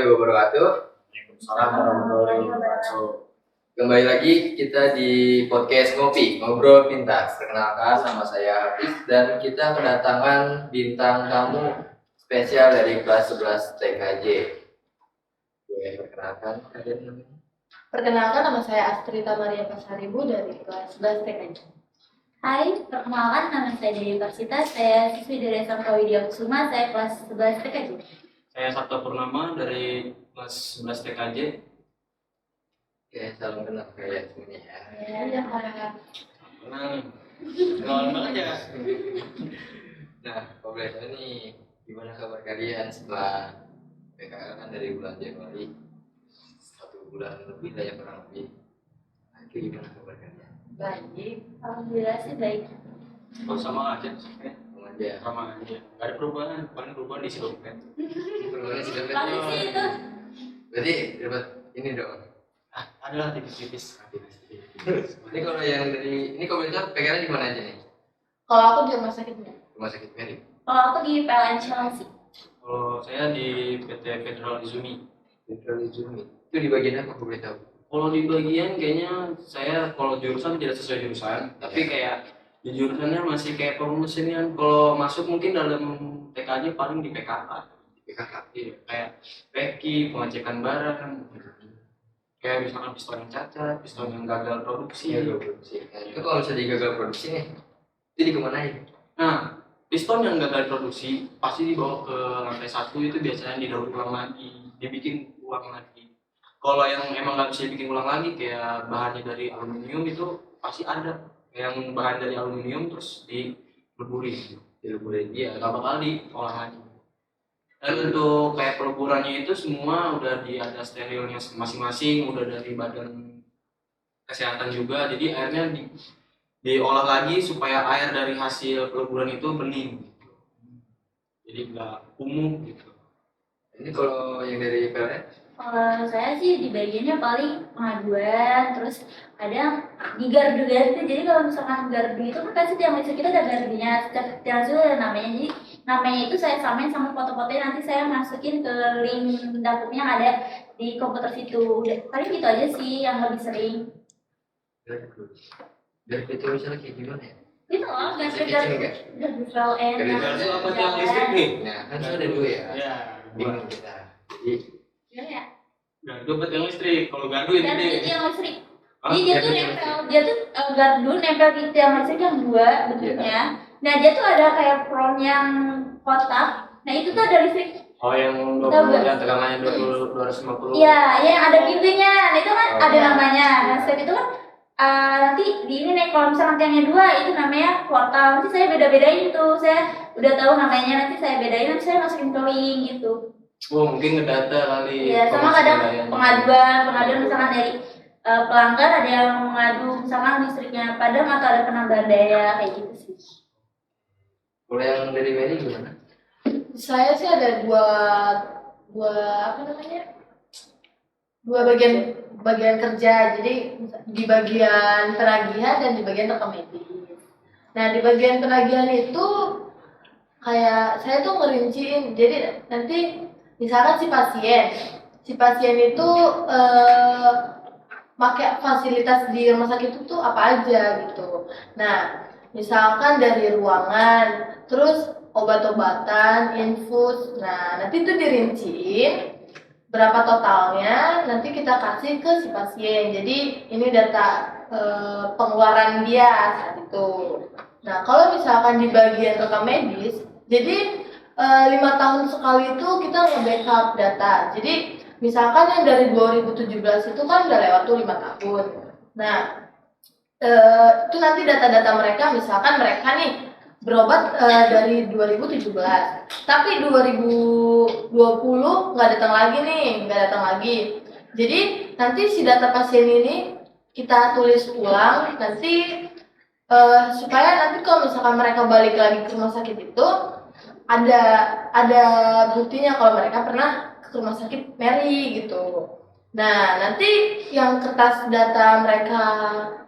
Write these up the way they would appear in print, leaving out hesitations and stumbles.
warahmatullahi wabarakatuh. Waalaikumsalam warahmatullahi wabarakatuh. Kembali lagi kita di podcast Ngopi, Ngobrol Pintar. Perkenalkan, nama saya Hafiz dan kita kedatangan bintang tamu spesial dari kelas 11 TKJ. Boleh perkenalkan kalian namanya? Perkenalkan, nama saya Astrita Maria Pasaribu dari kelas 11 TKJ. Hai, perkenalkan nama saya Dewi Persita, saya siswi dari SMK Widya Kusuma, saya kelas 11 TKJ. Saya Sabta Purnama dari kelas 11 TKJ. Oke, salam kenal kalian semuanya ya. Iya, Kak. Kenalan banget ya. Nah, kalau boleh tahu nih, gimana kabar kalian setelah PKL kan dari bulan Januari 1 bulan lebih lah ya, kurang lebih. Nah, itu gimana kabar kalian? Baik. Alhamdulillah sih baik. Oh, sama aja. Sama aja. Sama aja. Gak ada perubahan. Paling perubahan di dompet. Perubahannya sudah Pasti sih itu. Berarti dapat ini dong. Ada lah tipis-tipis. Ini kalau yang dari ini komentar PKL di mana aja nih? Kalau aku di rumah sakitnya. Rumah sakit Mary. Kalau aku di PLN Chelsea. Kalau saya di PT Federal Izumi. Federal Izumi. Itu di bagian apa, boleh tahu? Kalau di bagian kayaknya saya kalau jurusan tidak sesuai jurusan, tapi kayak di jurusannya masih kayak promosian. Kalau masuk mungkin dalam TKJ paling di PKK. PKK. Iya, kayak packing, pengecekan barang. Kayak misalkan piston yang cacat, piston yang gagal produksi. Iya, produksi. Nah, itu kalau misalnya gagal produksi nih, itu dikemanain? Nah, piston yang gagal produksi pasti dibawa ke lantai 1, itu biasanya didaur ulang lagi, dibikin ulang lagi. Kalau yang emang nggak bisa dibikin ulang lagi, kayak bahannya dari aluminium itu pasti ada. Yang bahan dari aluminium terus dileburin. Iya, berapa kali olah lagi. Dan untuk kayak peleburannya itu semua udah ada sterilnya masing-masing, udah dari badan kesehatan juga. Jadi airnya diolah lagi supaya air dari hasil peleburan itu bening. Jadi nggak kumuh gitu. Ini kalau yang dari PLN? Kalau saya sih di bagiannya paling pengaduan, terus kadang di gardu-gardu. Jadi kalau misalkan gardu itu kan pasti tiap listrik kita ada gardunya, setiap tiang listrik ada namanya. Jadi namanya itu saya samain sama foto-fotonya, nanti saya masukin ke link dapurnya yang ada di komputer situ. Paling gitu aja sih yang lebih sering. Dari PT misalnya kayak gimana ya? Itu loh, gardu Kecil gardu nggak? gardu VLN. Gardu apa tiang listrik nih? Nah, kan itu ada dua ya. Ya, Bingung kita. Jadi, Ya, gardu apa tiang listrik? Kalau gardu yang gardu gede. tiang listrik. Hah? Jadi dia tuh nempel, gardu nempel di tiang listrik yang dua bentuknya. Nah dia tuh ada kayak front yang kotak. Nah itu tuh ada listrik. Oh, yang Tahu 20 nggak? yang tegangannya 250. Iya, yang ada pintunya. Nah itu kan Oh, ada iya. namanya. Nah setelah itu kan nanti di ini nih kalau misalkan tiangnya dua itu namanya portal. Nanti saya beda-bedain tuh. Saya udah tahu namanya, nanti saya bedain, nanti saya masukin ke link gitu. Oh, mungkin ngedata kali. Iya, sama kadang pengaduan misalkan dari pelanggan ada yang mengadu misalkan listriknya padam atau ada penambahan daya kayak gitu sih. kalau yang dari Mary gimana? Saya sih ada dua apa namanya? Dua bagian kerja. Jadi di bagian penagihan dan di bagian rekam medis. Nah, di bagian penagihan itu kayak saya tuh ngerinciin. Jadi nanti misalkan si pasien itu pakai fasilitas di rumah sakit itu tuh apa aja gitu. Nah, misalkan dari ruangan, terus obat-obatan, infus. Nah, nanti itu dirinciin berapa totalnya, nanti kita kasih ke si pasien. Jadi ini data pengeluaran dia saat itu. Nah, kalau misalkan di bagian rekam medis, jadi 5 tahun sekali itu kita nge-backup data. Jadi misalkan yang dari 2017 itu kan udah lewat tuh 5 tahun. Nah, itu nanti data-data mereka, misalkan mereka nih berobat dari 2017, tapi 2020 nggak datang lagi. Jadi nanti si data pasien ini kita tulis ulang nanti supaya nanti kalau misalkan mereka balik lagi ke rumah sakit itu ada buktinya kalau mereka pernah ke rumah sakit Mary gitu. Nah, nanti yang kertas data mereka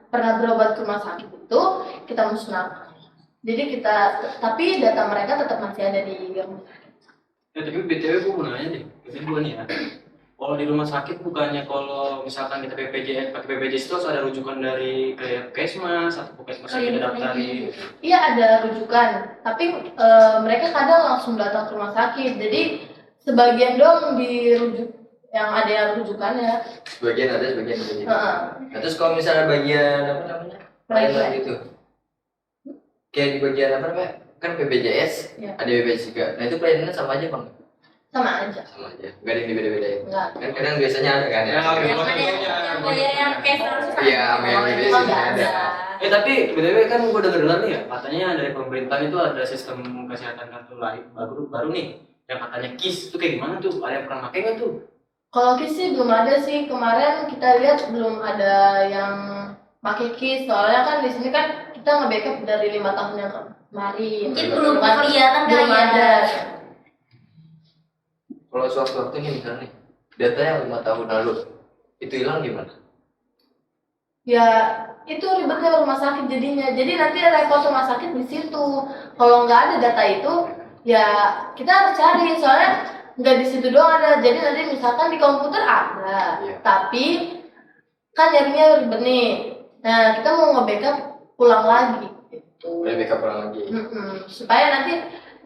pernah berobat ke rumah sakit itu kita musnahkan. Jadi tapi data mereka tetap masih ada di rumah sakit. Tapi BTW gue mau nanya deh, gue nih ya. Kalau di rumah sakit bukannya kalau misalkan kita BPJS pakai BPJS itu harus ada rujukan dari kayak Puskesmas atau Puskesmas yang kita daftarin. Iya ada rujukan, tapi mereka kadang langsung datang ke rumah sakit. Jadi sebagian dong dirujuk yang ada yang rujukannya. Sebagian ada, sebagian tidak. Heeh. Nah, terus kalau misalnya bagian apa namanya? Pelayanan gitu. Kayak di bagian apa namanya? Kan BPJS, Iya. ada BPJS juga. Nah, itu pelayanannya sama aja, Bang? Sama aja. Sama aja. Enggak ada yang dibeda-bedain. Enggak. Kan kadang biasanya ada kan ya. Ya, oke. Yang ada yang bayar yang cash terus. Iya, sama yang Oh, BPJS enggak ada. Eh tapi BTW kan gue denger nih ya, katanya dari pemerintahan itu ada sistem kesehatan kartu lain baru nih, yang katanya KIS itu kayak gimana tuh? Ada yang pernah pakai nggak tuh? Kalau KIS sih belum ada sih. Kemarin kita lihat belum ada yang pakai KIS. Soalnya kan di sini kan kita nge-backup dari 5 tahun yang kemarin. Mungkin belum Kan kelihatan kali belum ya. ada. Kalau sewaktu-waktu nih misalnya nih, data yang 5 tahun lalu itu hilang gimana? Ya itu ribetnya rumah sakit jadinya. Jadi nanti repot rumah sakit di situ. Kalau nggak ada data itu, ya kita harus cari. Soalnya nggak di situ doang ada. Jadi nanti misalkan di komputer ada, Iya. tapi kan nyarinya ribet nih. Nah kita mau nge-backup pulang lagi. Gitu. Boleh backup ulang lagi. Supaya nanti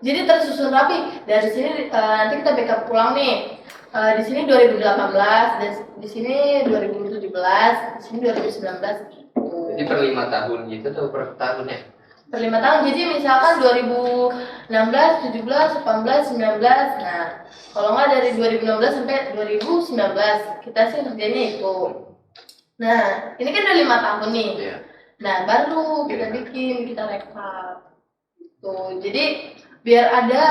jadi tersusun rapi. Dari sini nanti kita backup pulang nih. Di sini 2018, dan di sini 2017, di sini 2019 gitu. Jadi per 5 tahun gitu atau per tahun ya? Per 5 tahun. Jadi misalkan 2016, 17, 18, 19. Nah, kalau nggak dari 2016 sampai 2019, kita sih kerjanya itu. Nah, ini kan udah 5 tahun nih. Iya. Nah, baru kita bikin, kita rekap. Tuh, jadi biar ada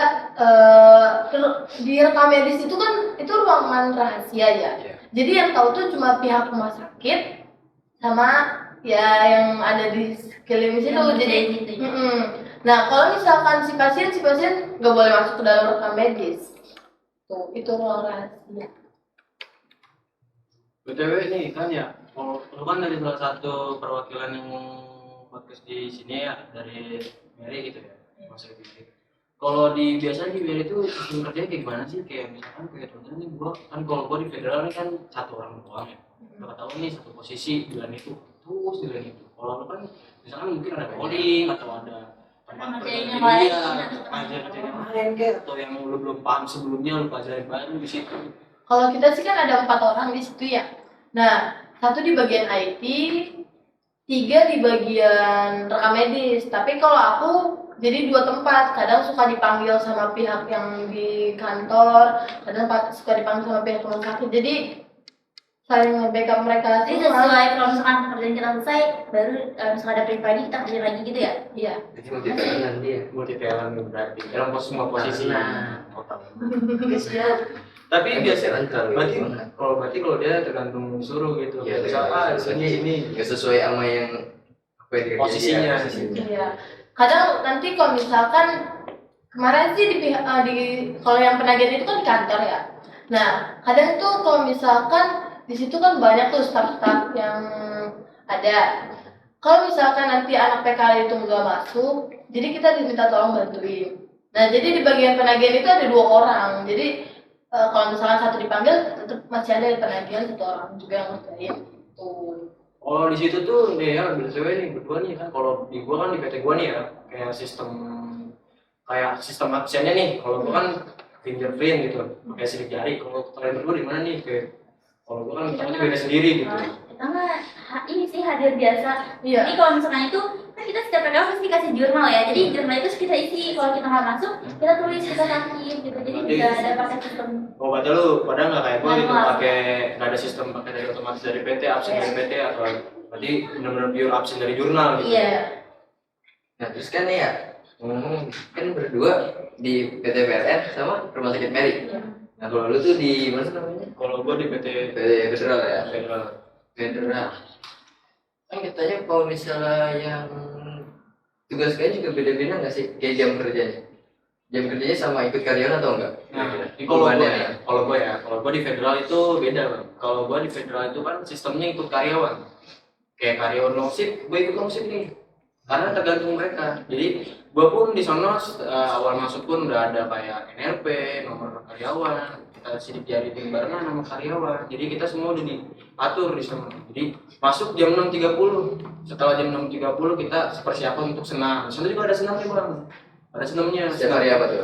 di rekam medis itu kan itu ruangan rahasia ya. Iya. Jadi yang tahu tuh cuma pihak rumah sakit sama ya yang ada di sekeliling situ. Yang Jadi gitu ya. nah kalau misalkan si pasien nggak boleh masuk ke dalam rekam medis. Tuh, itu ruang rahasia. BTW nih kan ya, kalau lu kan dari salah satu perwakilan yang podcast di sini ya, dari Mary gitu ya, Mas Rifki. Kalau di biasanya di Mary itu sistem kerjanya kayak gimana sih? Kayak misalkan kayak contohnya nih gua kan kalau gua di federal ini kan satu orang doang ya. Gak tahu nih satu posisi di lain itu terus di lain itu. Kalau lu kan misalkan mungkin ada polling atau ada tempat Ngerjain yang pertandingan, lain, atau kerjaan yang lain kayak atau yang lu belum paham sebelumnya lu pelajarin baru di situ. Kalau kita sih kan ada 4 orang di situ ya. Nah, 1 di bagian IT, 3 di bagian rekam medis. Tapi kalau aku jadi 2 tempat. Kadang suka dipanggil sama pihak yang di kantor, kadang suka dipanggil sama pihak rumah sakit. Jadi saling nge-backup mereka Jadi semua. sesuai kalau misalkan pekerjaan kita selesai, baru misalkan ada pribadi kita kerjain lagi gitu ya. Iya. Jadi multi talent dia. Multi talent berarti dalam semua posisi. Nah. Total. Siap. Tapi Kan biasanya talent terlalu berarti banget. kalau dia tergantung suruh gitu. Iya, Misal sini nggak sesuai sama yang apa yang dikerjain Posisinya. dia, posisinya. Iya. Kadang nanti kalau misalkan kemarin sih di kalau yang penagihan itu kan di kantor ya. Nah, kadang tuh kalau misalkan di situ kan banyak tuh staff-staff yang ada. Kalau misalkan nanti anak PKL itu nggak masuk, jadi kita diminta tolong bantuin. Nah, jadi di bagian penagihan itu ada 2 orang. Jadi kalau misalkan 1 dipanggil, tetap masih ada di penagihan 1 orang juga yang ngerjain. Tuh. Oh di situ tuh nih ya BTW nih berdua nih kan kalau di gua kan di PT gua nih ya kayak sistem absennya nih kalau gua kan fingerprint gitu pakai sidik jari. Kalau kalian berdua di mana nih kayak kalau gua kan misalnya beda sendiri gitu. Kita mah ini sih hadir biasa. Iya. Jadi kalau misalkan itu kan kita setiap PKL pasti dikasih jurnal ya. Jadi jurnal itu kita isi. Kalau kita nggak masuk, kita tulis kita sakit gitu. Jadi Berarti- tidak ada pakai sistem. Oh berarti lu padahal nggak kayak gua gitu Manual. pakai nggak ada sistem pakai dari otomatis dari PT absen dari PT atau berarti benar-benar pure absen dari jurnal gitu. Iya. Nah terus kan ya ngomong kan berdua di PT PLN sama Rumah Sakit Mary. Iya. Nah kalau lu tuh di mana sih namanya? Kalau gua di PT PT Federal ya. Federal. Federal. Kan katanya kalau misalnya yang tugas kalian juga beda-beda nggak sih kayak jam kerjanya? Jam kerjanya sama ikut karyawan atau enggak? Nah, kalau Hubungannya gua ya, kalau gua di federal itu beda, Bang. Kalau gua di federal itu kan sistemnya ikut karyawan. Kayak karyawan long shift, gua ikut long shift nih. Karena tergantung mereka. Jadi gua pun di sana awal masuk pun udah ada kayak NRP, nomor karyawan. Kita kita sidik jari barengan sama karyawan. Jadi kita semua udah diatur di sana. Jadi masuk jam 6.30. Setelah jam 6.30 kita persiapan untuk senam. Di sana juga ada senamnya bang. Ada senamnya. Setiap hari apa tuh?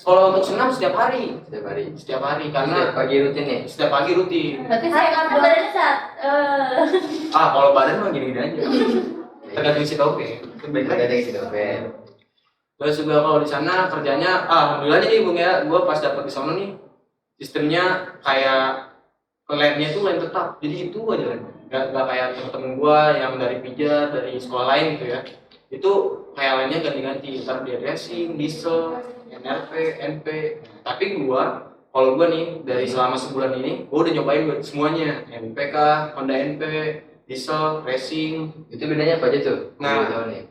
Kalau untuk senam setiap hari. Setiap hari. Setiap hari Setiap karena pagi rutin nih. setiap pagi rutin. Berarti Hai, sehat dong. badannya saat Kalau badan mah gini-gini aja. Tergantung si tope. Itu baik Ada lagi. yang si dompet. Terus juga kalau di sana kerjanya, alhamdulillahnya nih bung ya, gue pas dapet di sana nih sistemnya kayak labnya tuh lab tetap, jadi itu aja lab. Gak kayak temen-temen gue yang dari pijat, dari sekolah lain gitu ya. Itu kayak labnya ganti-ganti, ntar dia racing, diesel, NRP, NP. Tapi kalau gue nih dari selama sebulan ini, gue udah nyobain buat semuanya, NPK, Honda NP, diesel, racing. Itu bedanya apa aja tuh? Nah, Biar tahu nih.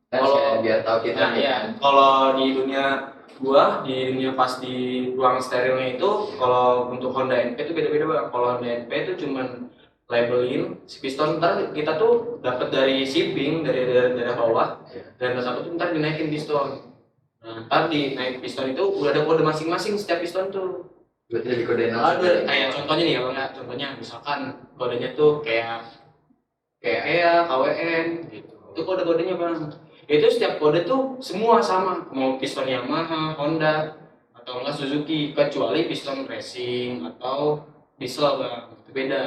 Kan kalau- biar tahu kita Nah nih. ya, kalau di dunia pas di ruang sterilnya itu, kalau untuk Honda NP itu beda-beda bang. Kalau Honda NP itu cuman labelin si piston, ntar kita tuh dapat dari shipping dari daerah bawah, dan satu tuh ntar dinaikin piston. Nah, ntar dinaik piston itu udah ada kode masing-masing setiap piston tuh. Berarti lebih kode langsung. Ada kayak contohnya nih ya bang, ya. Contohnya misalkan kodenya tuh kayak EA, KWN gitu. Itu kode-kodenya bang. Itu setiap kode tuh semua sama, mau piston Yamaha, Honda, atau enggak Suzuki, kecuali piston racing atau diesel bang, itu beda.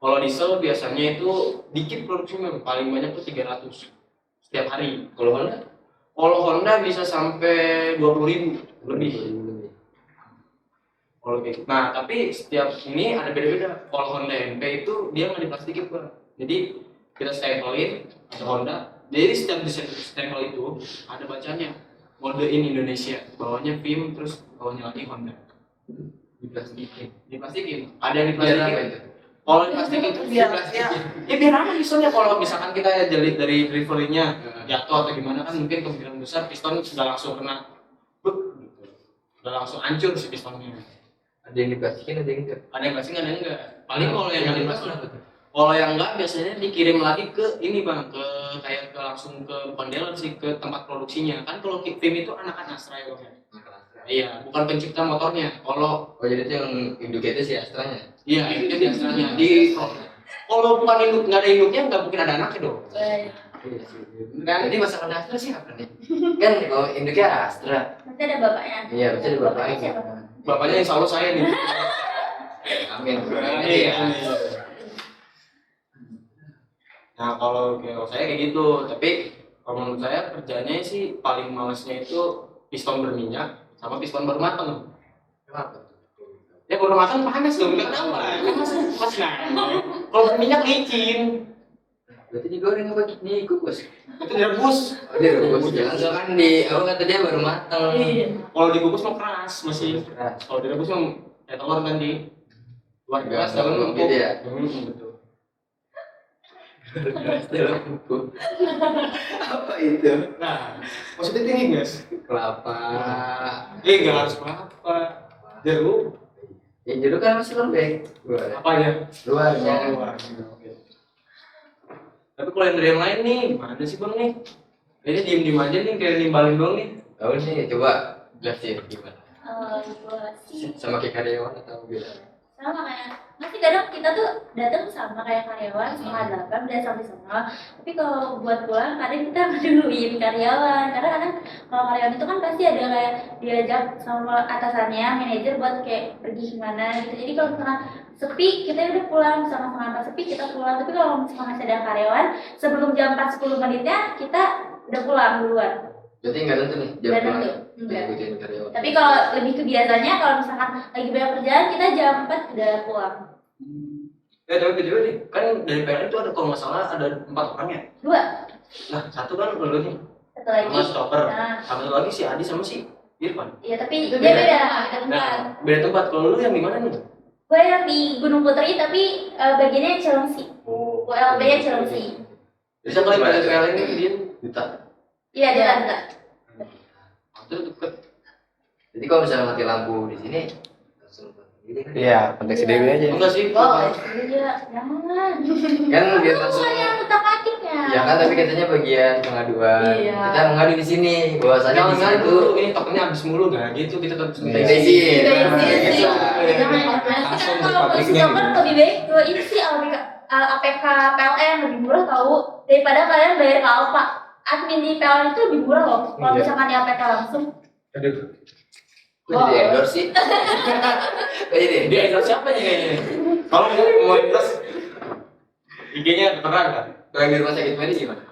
Kalau diesel biasanya itu dikit produksinya, paling banyak tuh 300 setiap hari. Kalau Honda? Kalau Honda bisa sampai 20.000 lebih. Kalau gitu. Nah, tapi setiap ini ada beda-beda. Kalau Honda NP itu dia nggak diplastikin bang. Jadi kita stempelin ada Honda. Jadi setiap di stempel itu ada bacanya mode in Indonesia, bawahnya PIM, terus bawahnya lagi Honda. Diplastikin. Ada yang Biar apa diplastikin. itu? Kalau diplastikin itu biar biar apa misalnya kalau misalkan kita jelit dari deliverynya jatuh atau gimana kan mungkin kemungkinan besar piston sudah langsung kena bek gitu. Sudah langsung hancur si pistonnya. Ada yang diplastikin, ada yang enggak. Ada yang plastik ada yang enggak. Paling kalau yang Yang nggak diplastikin diplastik, apa tuh? kalau yang enggak biasanya dikirim lagi ke ini bang, ke kayak ke langsung ke bukan dealer sih, ke tempat produksinya. Kan kalau PIM itu anakan Astra ya bang. Iya, bukan pencipta motornya. Kalau Oh jadi itu yang induknya itu si Astranya. iya itu di Astranya. Kalau bukan induk, nggak ada induknya nggak mungkin ada anaknya dong. Baik. Iya sih. Kan? Jadi masakan Astra siapa nih? Kan kalau induknya Astra. Nanti ada bapaknya. Iya, berarti ada bapaknya. siapa? Bapaknya insya Allah saya nih. Amin. Iya. Nah kalau saya kayak gitu, tapi kalau menurut saya kerjanya sih paling malesnya itu piston berminyak sama piston baru mateng. Kenapa? Ya baru mateng panas dong, nggak tahu lah. Kan masih kalau berminyak licin, Berarti digoreng apa dikukus? itu direbus. Oh direbus. Jangan kan di aku kata dia baru matang. Iya. Kalau dikukus mah keras masih. Keras. Kalau direbus mah kayak telur kan di luar Nggak keras dalam empuk empuk. gitu ya? Betul. Keras dalam empuk. Apa itu? Nah, maksudnya tinggi guys. Kelapa. Nggak harus apa. Jeruk. Ya jeruk kan masih lembek. Apanya? Luarnya. Oke. Tapi kalau yang dari yang lain nih, gimana sih bang nih? Kayaknya diem-diem aja nih, kayak nimbalin doang nih. Tahu nih, coba jelasin gimana? Gua sih Sama kayak karyawan atau beda? sama kayak masih kadang kita tuh datang sama kayak karyawan setengah 8 udah sampai sana, tapi kalau buat pulang kadang kita ngeduluin karyawan karena kadang kalau karyawan itu kan pasti ada kayak diajak sama atasannya manajer buat kayak pergi kemana gitu. Jadi kalau misalkan sepi kita udah pulang, sama setengah 4 sepi kita pulang. Tapi kalau misalkan masih ada karyawan sebelum jam 4 10 menitnya kita udah pulang duluan. Berarti nggak tentu nih jam Nggak pulang. tentu, enggak. Diikutin karyawan. Tapi kalau lebih ke biasanya kalau misalkan lagi banyak kerjaan kita jam 4 udah pulang. Tapi btw nih, kan dari PLN itu ada kalau nggak salah ada 4 orang ya. 2. Nah, satu kan lu nih, Satu lagi. sama stopper, Nah, sama satu lagi si Adi sama si Irfan. iya tapi Itu dia beda. beda tempat. Nah, beda tempat. Kalau lu yang di mana nih? Gue yang di Gunung Putri tapi bagiannya Cilengsi. Oh, Gue LB-nya Cilengsi. bisa kali pada PLN ini dia Duta. Iya, dia ada. itu deket. Jadi kalau misalnya mati lampu di sini langsung ini kan? Iya, konteks Dewi aja. Enggak sih, Oh, iya, jangan. Kan biar Bukan langsung yang utak atik ya. Ya kan, tapi katanya bagian pengaduan. Iya. Kita mengadu di sini. Bahwasanya di Jangan sini itu tuh ini tokennya habis mulu nggak gitu, kita harus minta Kita izin. izin. Kita Nah, izin. gitu. Jangan Langsung di kalau pabriknya kan gitu. lebih baik ke ini sih APK PLN lebih murah tahu daripada kalian bayar ke Alfa. Admin di PLN itu lebih murah loh. Kalau Iya. misalkan di APK langsung. Aduh. Kok jadi endorse sih? Kok jadi Dia endorse? endorse siapa nih kayaknya? Kalau mau endorse IG-nya keterangan kan? Kalau yang di rumah sakit medis gimana?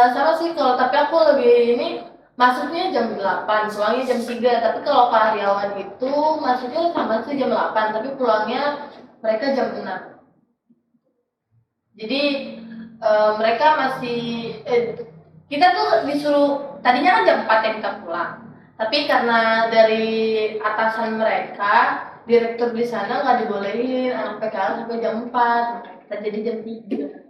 Sama sih kalau tapi aku lebih ini masuknya jam 8, pulangnya jam 3. Tapi kalau karyawan itu masuknya sama sih jam 8, tapi pulangnya mereka jam 6. Jadi mereka masih kita tuh disuruh tadinya kan jam 4 ya kita pulang. Tapi karena dari atasan mereka, direktur di sana nggak dibolehin anak PKL sampai jam 4, makanya kita jadi jam 3.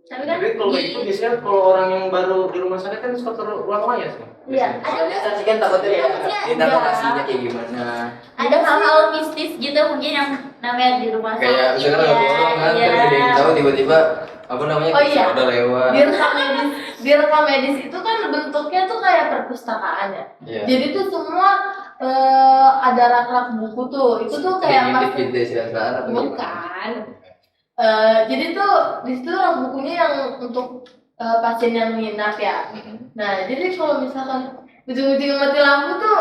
Tapi kan Tapi kalau kayak gitu biasanya kalau orang yang baru di rumah sakit kan suka terulang layas kan? iya, Soalnya saksi kan takutnya ya, interogasinya kayak gimana. ada hal-hal mistis gitu mungkin yang namanya di rumah sakit. Kayak misalkan ada orang kan, iya. tapi dia tahu tiba-tiba apa namanya, Oh iya. udah lewat. Di rekam medis itu kan bentuknya tuh kayak perpustakaan ya. Iya. Jadi tuh semua ada rak-rak buku tuh. Itu tuh kayak ngintip gitu siasaan atau gimana? bukan. Jadi tuh di situ rak bukunya yang untuk pasien yang minat ya. Nah, jadi kalau misalkan ujung-ujung mati lampu tuh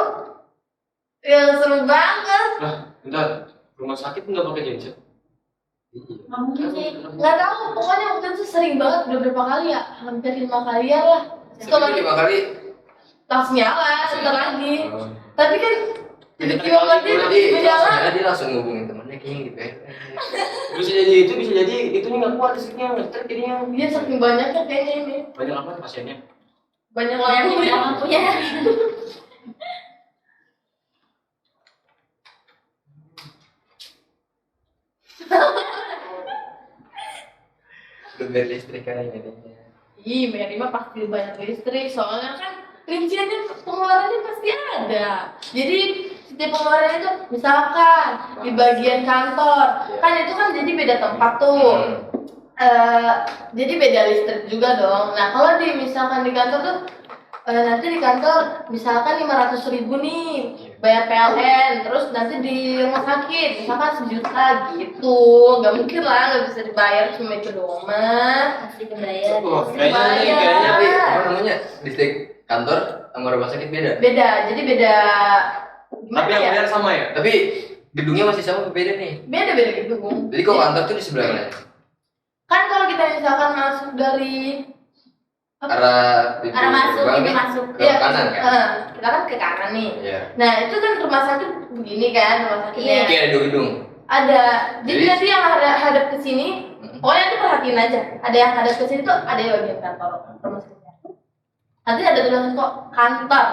yang seru banget. Bentar, rumah sakit nggak pakai genset? Nggak mungkin sih. Nggak tahu, pokoknya waktu itu sering banget, udah berapa kali ya? Hampir 5 kalian lah. Terus kalau Tapi 5 kali. langsung nyala, sebentar lagi. Oh. Tapi kan tiba-tiba mati, Berarti tiba-tiba nyala. dia langsung ngubungin temennya kayaknya gitu ya. Bisa jadi itu, bisa jadi itunya nggak kuat listriknya, nge-strike jadinya. Dia saking banyaknya kayaknya ini. Banyak apa pasiennya? Banyak Yang lampu punya ya. lampunya. Udah bayar listrik kan jadinya. Ih, Merima pasti banyak listrik, soalnya kan rinciannya pengeluarannya pasti ada. Jadi setiap pengeluaran itu misalkan di bagian kantor, kan itu kan jadi beda tempat tuh. Jadi beda listrik juga dong. Nah kalau di misalkan di kantor tuh nanti di kantor misalkan 500.000 nih bayar PLN, terus nanti di rumah sakit misalkan 1 juta gitu, nggak mungkin lah nggak bisa dibayar cuma itu doang mah. Pasti kebayar. Oh, kayaknya nih, Bayar. kayaknya Tapi apa namanya, listrik kantor sama rumah sakit beda. Beda, jadi beda. Gimana Tapi yang ya? bayar sama ya? Tapi gedungnya masih sama, beda nih. Beda gitu Bung. Jadi kalau kantor tuh di sebelah mana? Kan kalau kita misalkan masuk dari Arah Arah masuk, gerbang pintu nih, masuk. ke Iya, kanan kan? kita kan ke kanan nih. Iya. Nah itu kan rumah sakit begini kan rumah sakitnya. Iya. Kayak ada 2 gedung. Ada. Jadi Jadi- nanti yang hadap ke sini, pokoknya nanti perhatiin aja. Ada yang hadap ke sini tuh ada yang bagian kantor rumah sakitnya. Nanti ada tulisan kok kantor.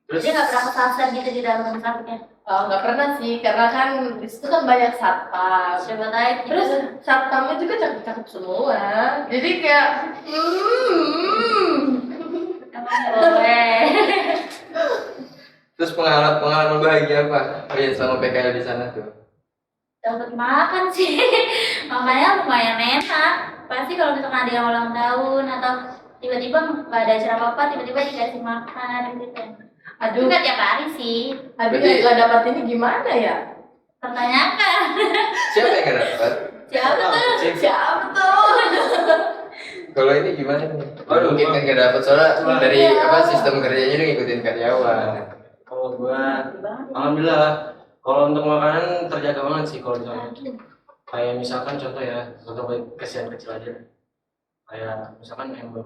Terus Dia nggak pernah kesasar gitu di dalam rumah sakitnya. Nggak pernah sih, karena kan di situ kan banyak satpam. Coba tahu. Terus satpamnya juga cakep-cakep semua. Jadi kayak Emang boleh. Terus pengalaman bahagia apa kalian selama PKL di sana tuh? Dapat makan sih. Makanya lumayan enak. Pasti kalau misalkan ada yang ulang tahun atau tiba-tiba nggak ada acara apa-apa, tiba-tiba dikasih makan gitu. aduh, Nggak tiap hari sih. Berarti- nggak dapat ini gimana ya? Pertanyakan. Siapa yang nggak dapat? Siapa tuh? Siapa tuh? Kalau ini gimana nih? Oh mungkin kan nggak dapat soalnya dari apa sistem kerjanya udah ngikutin karyawan. kalau gua, alhamdulillah. Kalau untuk makanan terjaga banget sih kalau di sana. Kayak misalkan contoh ya, contoh kesian kecil aja. Kayak misalkan ember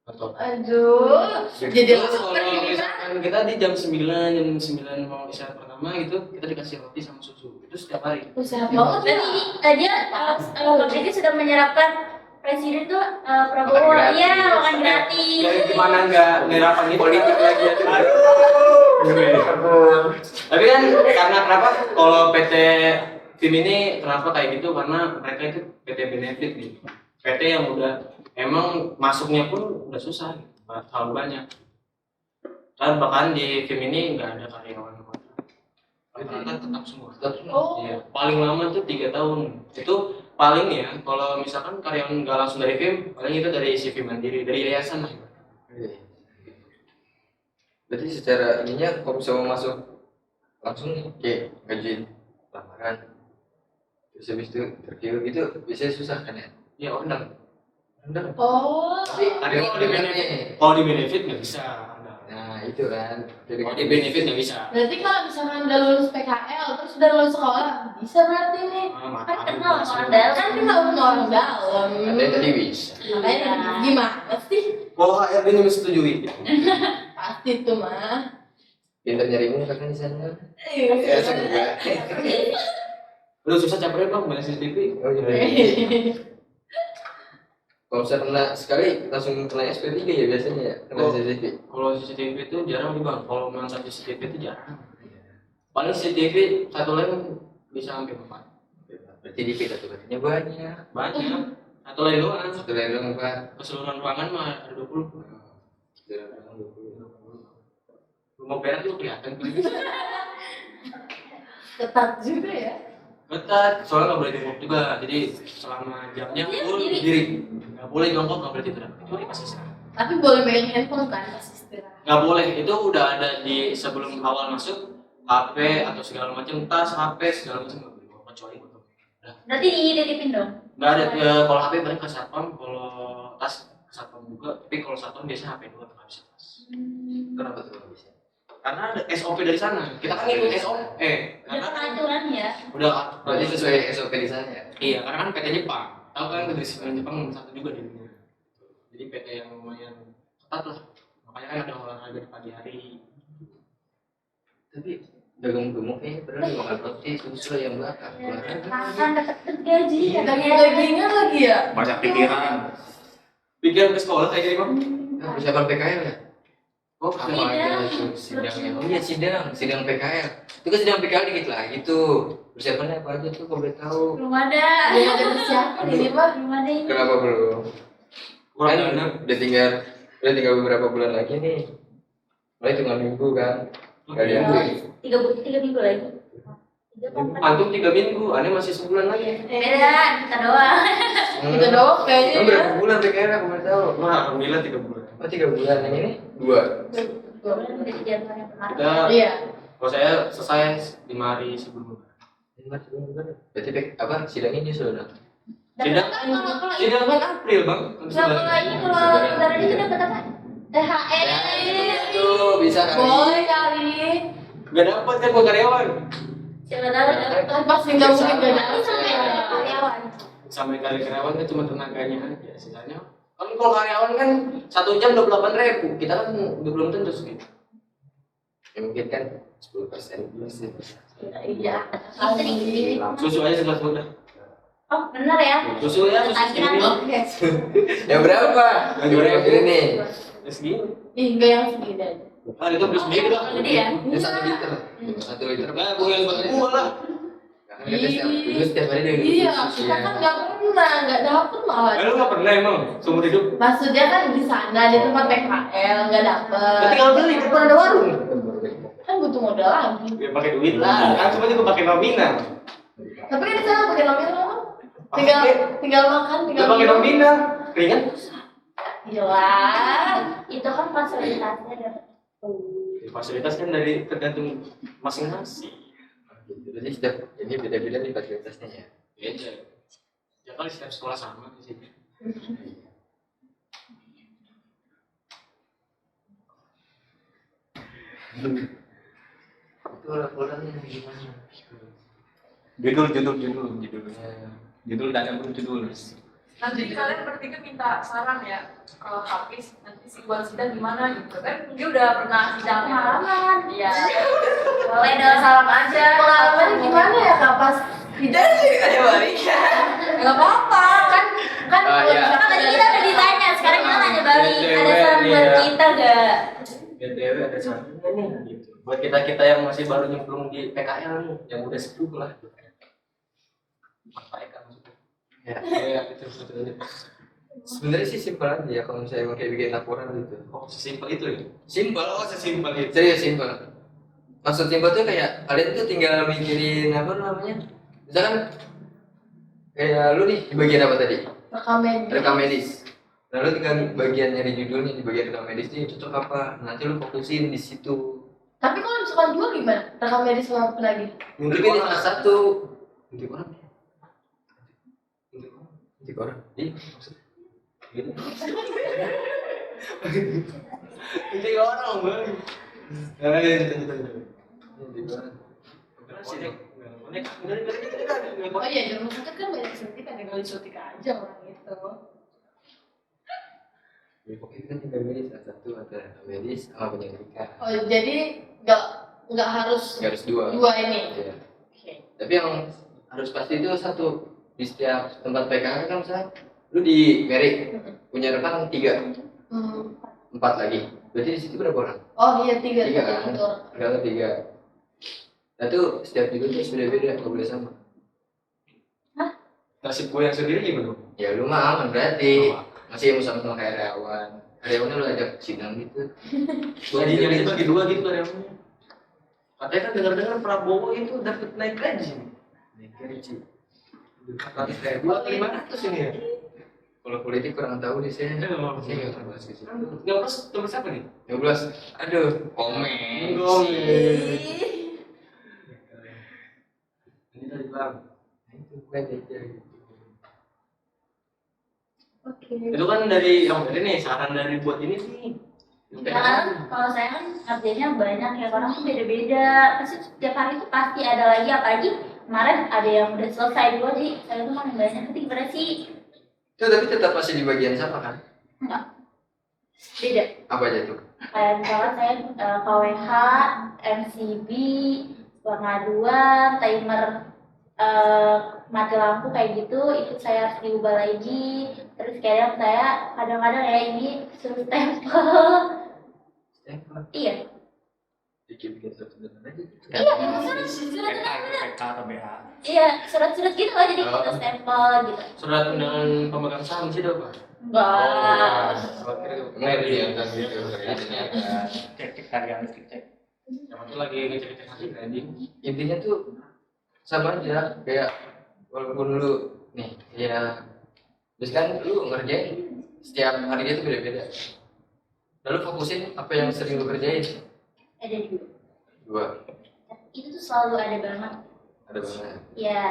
atau Aduh, jadi terus lapar kalau ini kan. misalkan kita di jam 9 mau istirahat pertama gitu, kita dikasih roti sama susu. Itu setiap hari. Sehat banget Dan ya. ini aja Presiden sudah menyerapkan Presiden tuh Prabowo Makan gratis. iya makan gratis. Ya gimana nggak ngerapan itu politik lagi ya. Tapi kan karena kenapa kalau PT tim ini kenapa kayak gitu, karena mereka itu PT benefit nih. PT yang udah emang masuknya pun udah susah, terlalu banyak. Dan bahkan di tim ini nggak ada karyawan kontrak. rata-rata tetap semua. Tetap semua. Oh. Iya, paling lama tuh 3 tahun. Itu paling ya, kalau misalkan karyawan nggak langsung dari film, paling itu dari CV mandiri, dari yayasan lah. Iya. Berarti secara ininya kalau bisa mau masuk langsung nih, kayak ngajuin lamaran, terus habis itu interview itu biasanya susah kan ya? Ya order. Bener. Oh. Tapi Tapi kalau di benefit, Kalau di benefit nggak bisa. nah itu kan. Jadi Kalau di benefit nggak bisa. Berarti kalau misalkan udah lulus PKL terus udah lulus sekolah bisa berarti nih. Kan kenal sama orang dalam. Kan kenal sama orang dalam. ada yang tadi bisa. Makanya tadi gimana sih? Kalau HRD nya menyetujui. Pasti tuh mah. Pintar nyari ilmu kan di sana. Iya. Ya semoga. Udah susah campurnya bang, banyak CCTV. Oh iya. Kalau misalnya kena sekali langsung kena SP3 ya biasanya ya kena Oh. CCTV. Kalau CCTV itu jarang nih bang. Kalau memang satu CCTV itu jarang. Paling CCTV satu lem bisa sampai 4. Berarti dikit atau berarti banyak. Banyak. Satu lem doang. Satu lain dong Pak. Keseluruhan ruangan mah ada 20. Rumah berak juga kelihatan. Ketat juga ya. Ketat, soalnya nggak boleh jongkok juga. Jadi selama jamnya Dia full berdiri. berdiri. Nggak boleh jongkok, nggak boleh tidur. Kecuali pas istirahat. Tapi boleh megang handphone kan pas istirahat. Nggak boleh, itu udah ada di sebelum awal masuk. HP atau segala macam, tas, HP segala macam nggak boleh bawa, kecuali untuk. Berarti dititipin dong. Nggak ada, kalau HP paling ke satpam, kalau tas ke satpam juga. Tapi kalau satpam biasanya HP doang, nggak bisa tas. Kenapa tuh nggak bisa? Karena ada SOP dari sana. Kita kan ngikut SOP. Udah Karena kan peraturan ya. udah Berarti sesuai SOP di sana ya. Iya, karena kan PT Jepang. Tahu kan kedisiplinan Jepang nomor 1 juga di dunia. Jadi PT yang lumayan ketat lah. Makanya kan ada olahraga di pagi hari. Tapi dagang gemuk kayaknya pernah dimakan roti susu yang belakang. Makan deket gaji. Daging-dagingan lagi ya. Banyak pikiran. Pikiran ke sekolah kayak gini bang? Nah, persiapan PKL ya? Oh, Sama sama. aja itu sidangnya. Oh iya sidang PKL. Itu kan sidang PKL dikit lagi tuh. Persiapannya apa aja tuh kalau boleh tahu? Belum ada. Belum ada persiapan ini mah. Belum ada ini. Kenapa belum? Kurang Kan dana. udah tinggal beberapa bulan lagi nih. Mulai tinggal minggu kan. Gak ada yang beli. 3 minggu lagi. 3 apa 4? Antum 3 minggu, aneh masih sebulan lagi. Beda, kita doang. Kita doang kayaknya. Emang berapa bulan PKL aku boleh tahu? Wah, alhamdulillah 3 bulan. Oh 3 bulan yang ini? 2. Bulan udah 3 bulan yang kemarin. Kita, Iya. kalau saya selesai 5 hari sebelum. Berarti apa sidangnya nyusul dong? Sidang, sidang kan April bang. Kalau ini kalau lebaran itu dapat apa? THR. Tuh bisa kali. Boleh kali. Gak dapat kan buat karyawan. Siapa tahu dapat. Kan pasti nggak mungkin gak Tapi sampai ada. karyawan. Sampai karyawan kan cuma tenaganya aja. Sisanya kan kalau karyawan kan 1 jam 28.000. Kita kan belum tentu segitu. Ya, mungkin kan 10% plus ya. Iya. Istri. Susu aja 11 udah. Oh benar ya. Susu ya, susu Tagihan. segini. Oke. Yang berapa? Yang berapa ini nih? Ya segini. Ih, enggak yang segini aja. Ah itu beli sendiri lah. Gede ya. Ini 1 liter. 1 liter. Nah, bukan buat gua lah. Kan kita setiap hari dia Iya, susu kita ya. kan nggak pernah, nggak dapet malah. Lu nggak pernah emang seumur hidup? Maksudnya kan di sana di tempat PKL nggak dapet. Berarti kalau beli kan ada warung. Kan butuh modal lagi. Ya pakai duit lah. Kan cuma juga pakai nominal. Tapi kan di sana pakai nominal kan? Tinggal makan, Nggak tinggal pakai minum. nominal. Keringat. Gila. Itu kan fasilitasnya dapat. Fasilitas kan dari tergantung masing-masing. Jadi setiap ini beda-beda nih fasilitasnya ya. Beda. Ya kali setiap sekolah sama di sini. Itu laporannya gimana? Judul dan yang judul. Nanti kalian bertiga minta saran ya ke Hafiz nanti si buat sidang gimana gitu kan dia udah pernah sidang Pengalaman. iya Boleh udah dong. salam aja Pengalamannya gimana ya kak pas tidak nggak apa-apa kan kan Ah, kalau iya. misalkan Kan tadi kita udah ditanya, sekarang kita nanya balik. Ada saran buat kita gak? BTW ada sarannya nih gitu. Buat kita yang masih baru nyemplung di PKL nih, yang udah sepuh lah. Pak Eka maksudnya. Ya. Ya, itu betul. Sebenarnya sih simpel aja ya kalau misalnya mau kayak bikin laporan gitu. Oh, sesimpel itu ya? Simpel, Oh, sesimpel itu. serius simpel. maksud simpel tuh kayak kalian tuh tinggal mikirin apa namanya, misalkan kayak lu nih di bagian apa tadi, rekam medis. Nah lu tinggal bagian nyari judulnya di bagian rekam medis ini cocok apa, nanti lu fokusin di situ. Tapi kalau misalkan dua gimana? Rekam medis sama penagih. Mungkin pilih salah satu. Nanti orang. Nanti orang. Ih, maksudnya. Gitu. Nanti orang bang. Nanti orang. Oh iya, di rumah sakit kan banyak suntikan, tinggal disuntik aja orang itu. Ya, pokoknya kan tinggal milih salah satu antara rekam medis sama penyelidikan. Oh jadi nggak harus Nggak harus dua. dua ini. Iya. Oke. Tapi yang harus pasti itu satu di setiap tempat PKK kan misalnya lu di Mary punya rekan 3, 4 lagi. Berarti di situ berapa orang? Oh iya 3 kan? betul. Rekan 3. Nah itu setiap judul tuh beda-beda, nggak boleh sama. Nasib gue yang sendiri gimana? Ya lu mah aman berarti. Masih sama-sama karyawan. Karyawannya lu ajak sidang gitu. Gajinya aja bagi 2 gitu karyawannya. Katanya kan dengar-dengar Prabowo itu dapat naik gaji. Naik gaji. Tapi kayak 2.500 ini ya. Kalau politik kurang tahu deh saya. Saya nggak pernah bahas ke situ. 15 nomor siapa nih? 12. Aduh, komen. Ini tadi bang. Nah, itu bukan jajan. Oke. Itu kan dari yang tadi nih saran dari buat ini sih. Kan kalau saya kan kerjanya banyak ya, orang tuh beda-beda. Pasti setiap hari tuh pasti ada lagi, apalagi kemarin ada yang udah selesai dulu, jadi saya tuh makin banyak. Tapi gimana sih? Itu tapi tetap masih di bagian sama kan? Enggak. Beda. Apa aja tuh? Kayak misalnya saya KWH, MCB, pengaduan, timer mati lampu kayak gitu, itu saya harus diubah lagi. Terus kadang-kadang ya ini suruh stempel. Iya. Bikin surat-surat aja. Iya, surat PK atau BH. Iya, surat-surat gitu loh, jadi Oh. kita stempel gitu. Surat undangan pemegang saham sih ada apa? Enggak. Mary yang kan gitu ternyata. Cek tagihan listrik cek. Yang itu lagi ngecek-ngecek hasil branding. Intinya tuh sama aja kayak walaupun lu nih ya terus kan lu ngerjain setiap harinya tuh beda-beda. Lalu fokusin apa yang sering lu kerjain. Ada Dua. itu tuh selalu ada banget. Ada banget. Ya.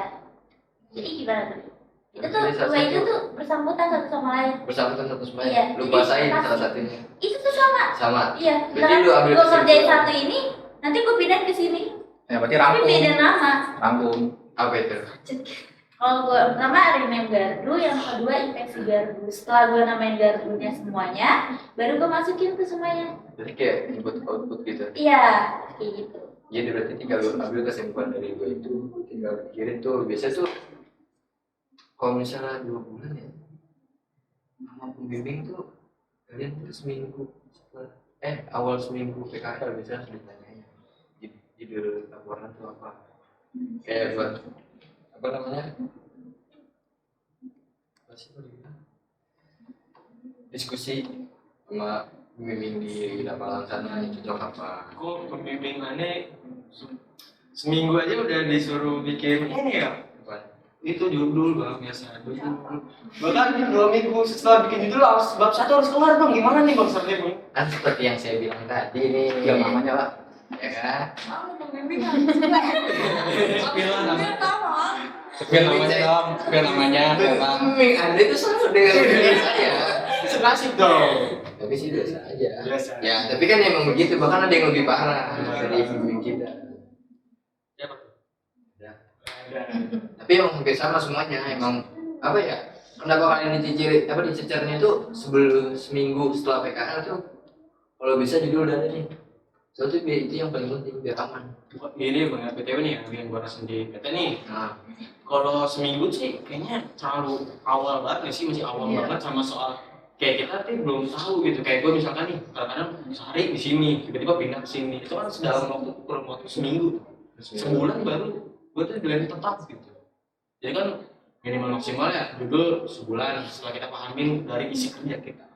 Jadi gimana tuh? Itu tuh Jadi salah dua itu satu- tuh bersangkutan satu sama lain. Bersangkutan satu sama Iya, lain. Lu jadi basahin pasti. salah satunya. Itu tuh sama. Sama. Iya. Berarti lu ambil Gue kerjain kesimpulan. satu ini, nanti gue pindah ke sini. Ya berarti Tapi rangkum. beda nama. Rangkum. Apa itu? Kalau gue pertama rename gardu, yang kedua infeksi gardu. Setelah gue namain gardunya semuanya, baru gue masukin ke semuanya. Jadi kayak input output gitu. Iya, kayak gitu. Jadi berarti tinggal lu ambil kesimpulan dari gua itu, tinggal pikirin tuh. Biasa tuh kalau misalnya 2 bulan ya, sama pembimbing tuh kalian tuh seminggu setelah awal seminggu PKL biasanya harus ditanyain judul laporan tuh apa. Kayak buat apa namanya? Apa sih kalau dibilang? Diskusi sama pembimbing di lapangan sana yang cocok apa. Kok pembimbingannya seminggu aja udah disuruh bikin ini ya? Apa? Itu judul bang, biasa judul. Bahkan 2 minggu setelah bikin judul bab 1 harus kelar bang. Gimana nih bang Sarnya bang? Kan seperti yang saya bilang tadi nih, Bilang namanya Pak. ya kan? Kamu pembimbing harus juga. Bilang nama. Biar namanya dong. Biar namanya. Bang. Pembimbing Anda itu sama dengan pembimbing saya. Senasib dong. Tapi sih biasa aja. Biasa. Ya, tapi kan emang begitu, bahkan ada yang lebih parah dari pembimbing kita. Siapa? Ya. Ada. Tapi emang hampir sama semuanya, emang apa ya? Kenapa kalian dicecernya itu sebelum seminggu setelah PKL tuh kalau bisa judul udah ada nih. Soalnya itu yang paling penting biar aman. Ini bang ya, PTW nih yang gua rasain di PT nih. Nah, Kalau seminggu sih kayaknya terlalu awal banget nggak sih, masih awal Iya. banget sama soal kayak kita tuh belum tahu gitu. Kayak gue misalkan nih kadang-kadang sehari di sini tiba-tiba pindah ke sini, itu kan dalam kurun waktu seminggu, sebulan baru gue tuh bilang tetap gitu. Jadi kan minimal maksimal ya judul sebulan setelah kita pahamin dari isi kerja kita.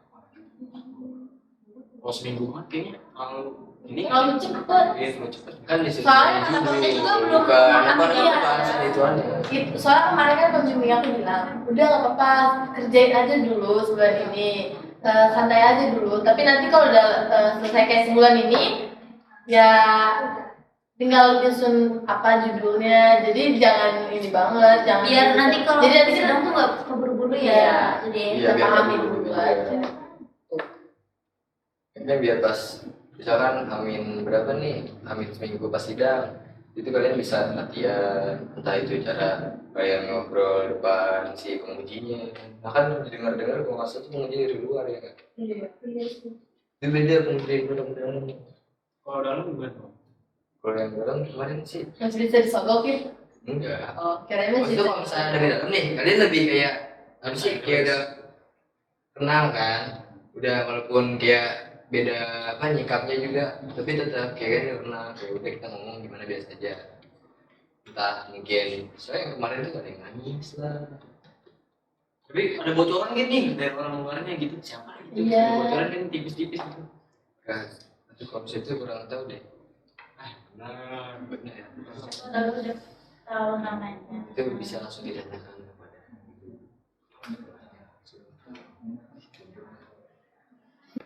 Kalau seminggu kan kayaknya kalau Ini terlalu cepet. Iya, terlalu cepet. Kan disusun Soalnya dulu, anak-anaknya juga belum bukan paham, apa iya. pembahasan ituannya. Gitu. Soalnya kemarin kan penjuming aku bilang, udah nggak apa-apa, kerjain aja dulu sebulan ini, santai aja dulu. Tapi nanti kalau udah selesai kayak sebulan ini, ya tinggal nyusun apa judulnya. Jadi jangan ini banget, jangan. Biar nanti kalau jadi nanti sidang tuh nggak keburu-buru Iya. ya. Jadi Iya, biar pahami nggak dulu buru-buru aja. Kayaknya biar pas misalkan amin berapa nih, amin seminggu pas sidang, itu kalian bisa latihan, entah itu cara kayak ngobrol depan si pengujinya. Nah kan dengar-dengar kalau nggak salah tuh penguji dari luar ya kan. Iya, iya sih. Itu beda penguji dari dalam. Kalau dalam gimana? Kalau yang dalam kemarin sih Masih bisa disogokin. enggak. Oh, kirain Maksudnya masih. kalau misalnya dari dalam nih, kalian lebih kayak apa sih, kayak udah kenal kan, udah walaupun kayak beda apa nyikapnya juga, tapi tetap kayak kan udah kenal, kayak udah kita ngomong gimana biasa aja. Entah mungkin soalnya yang kemarin tuh ada yang nangis lah. Tapi ada bocoran gitu nih dari orang luarnya gitu, siapa gitu? Iya. Ada bocoran kan tipis-tipis gitu. Nah, itu kalau itu kurang tahu deh. Nah, Benar. kalau udah tahu namanya. Itu bisa langsung didatangkan kepada.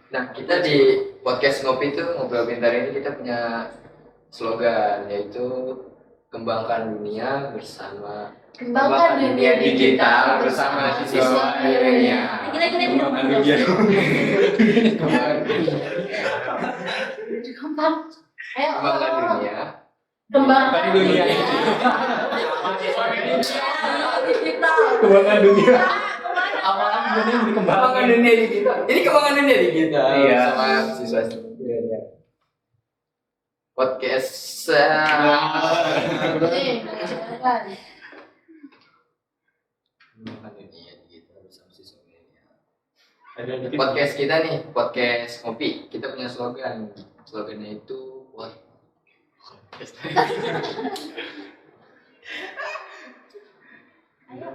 Nah, kita di podcast Ngopi itu Ngobrol Pintar ini kita punya slogan, yaitu kembangkan dunia bersama Kembangkan dunia digital bersama siswa milenial. Kita minum Kembangkan dulu. dunia. Gampang. Ayo. Kembangkan dunia. Kembangkan dunia. digital. Kembangkan dunia. Apalagi dunia yang Kembangkan dikembangkan. dunia digital. Ini kembangkan dunia digital Iya. bersama siswa milenial. Podcast. Nih, silakan. Kembangkan dunia digital bersama siswa milenial. ada dikit. Podcast kita nih, podcast Ngopi, kita punya slogan. Slogannya itu what?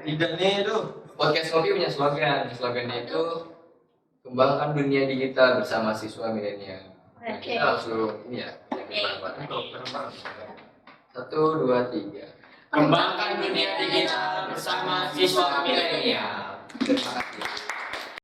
Tidak nih itu. Podcast Ngopi punya slogan. Slogannya itu kembangkan dunia digital bersama siswa milenial. Nah, Oke. kita langsung ini ya. Satu, dua, tiga. Kembangkan dunia digital bersama siswa milenial. Terima kasih.